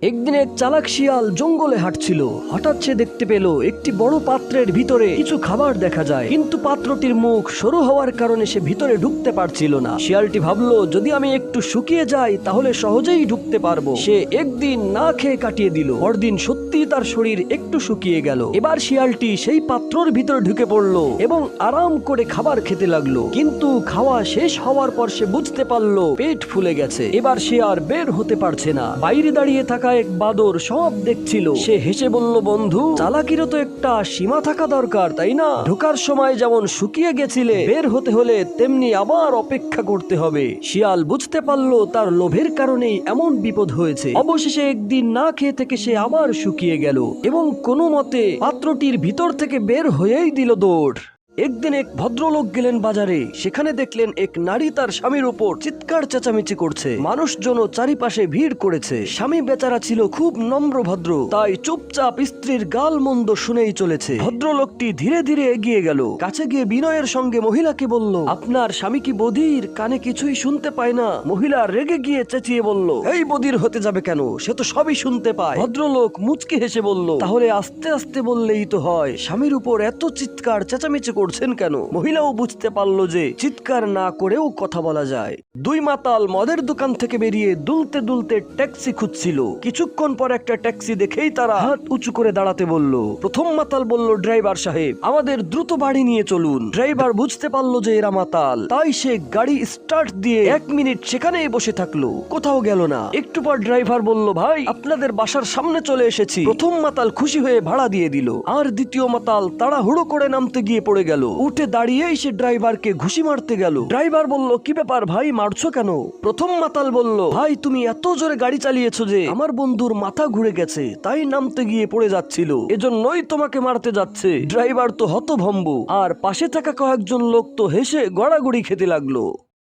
একদিন এক চালাক শিয়াল জঙ্গলে হাঁটছিল। হঠাৎ সে দেখতে পেল একটি বড় পাত্রের ভিতরে কিছু খাবার দেখা যায়, কিন্তু পাত্রটির মুখ সরু হওয়ার কারণে সে ভিতরে ঢুকতে পারছিল না। শিয়ালটি ভাবলো, যদি আমি একটু শুকিয়ে যাই তাহলে সহজেই ঢুকতে পারবো। সে একদিন না খেয়ে কাটিয়ে দিল। পরদিন সত্যি তার শরীর একটু শুকিয়ে গেল। এবার শিয়ালটি সেই পাত্রর ভিতরে ঢুকে পড়লো এবং আরাম করে খাবার খেতে লাগলো। কিন্তু খাওয়া শেষ হওয়ার পর সে বুঝতে পারলো পেট ফুলে গেছে। এবার সে আর বের হতে পারছে না। বাইরে দাঁড়িয়ে থাকা এক বাদর সব দেখছিল। সে হেসে বলল, বন্ধু, চালাকিরও তো একটা সীমা থাকা দরকার, তাই না? ঢোকার সময় যেমন শুকিয়ে গেছিলে, বের হতে হলে তেমনি আবার অপেক্ষা করতে হবে। শিয়াল বুঝতে পারলো তার লোভের কারণেই এমন বিপদ হয়েছে। অবশেষে একদিন না খেয়ে থেকে সে আবার শুকিয়ে গেল এবং কোনো মতে পাত্রটির ভিতর থেকে বের হয়েই দিল দৌড়। একদিন এক ভদ্রলোক গেলেন বাজারে। সেখানে দেখলেন এক নারী তার স্বামীর উপর চিৎকার চেঁচামেচি করছে। মানুষজন চারিপাশে ভিড় করেছে। স্বামী বেচারা ছিল খুব নম্র ভদ্র, তাই চুপচাপ স্ত্রীর গাল মন্দ শুনেই চলেছে। ভদ্রলোকটি ধীরে ধীরে এগিয়ে গেল। কাছে গিয়ে বিনয়ের সঙ্গে মহিলাকে বলল, আপনার স্বামী কি বধির? কানে কিছুই শুনতে পায় না? মহিলা রেগে গিয়ে চেঁচিয়ে বলল, এই বধির হতে যাবে কেন? সে তো সবই শুনতে পায়। ভদ্রলোক মুচকি হেসে বলল, তাহলে আস্তে আস্তে বললেই তো হয়। স্বামীর উপর এত চিৎকার চেঁচামেচি করছেন কেন? মহিলাও বুঝতে পারলো যে চিৎকার না করেও কথা বলা যায়। দুই মাতাল মদের দোকান থেকে বেরিয়ে দুলতে দুলতে ট্যাক্সি খুঁজছিল। কিছুক্ষণ পর একটা ট্যাক্সি দেখেই তারা হাত উঁচু করে দাঁড়াতে বলল। প্রথম মাতাল বলল, ড্রাইভার সাহেব, আমাদের দ্রুত বাড়ি নিয়ে চলুন। ড্রাইভার বুঝতে পারলো যে এরা মাতাল, তাই সে গাড়ি স্টার্ট দিয়ে 1 মিনিট সেখানেই বসে থাকলো, কোথাও গেল না। একটু পর ড্রাইভার বলল, ভাই, আপনাদের বাসার সামনে চলে এসেছি। প্রথম মাতাল খুশি হয়ে ভাড়া দিয়ে দিল। আর দ্বিতীয় মাতাল তাড়াহুড়ো করে নামতে গিয়ে পড়ে গেল। উঠে দাঁড়িয়েই সে ড্রাইভারকে ঘুষি মারতে গেল। ড্রাইভার বলল, কি ব্যাপার ভাই, মারছো কেন? প্রথম মাতাল বলল, ভাই, তুমি এত জোরে গাড়ি চালিয়েছো যে আমার বন্ধুর মাথা ঘুরে গেছে, তাই নামতে গিয়ে পড়ে যাচ্ছিল, এজন্যই তোমাকে মারতে যাচ্ছে। ড্রাইভার তো হতভম্ব, আর পাশে থাকা কয়েকজন লোক তো হেসে গড়াগড়ি খেতে লাগলো।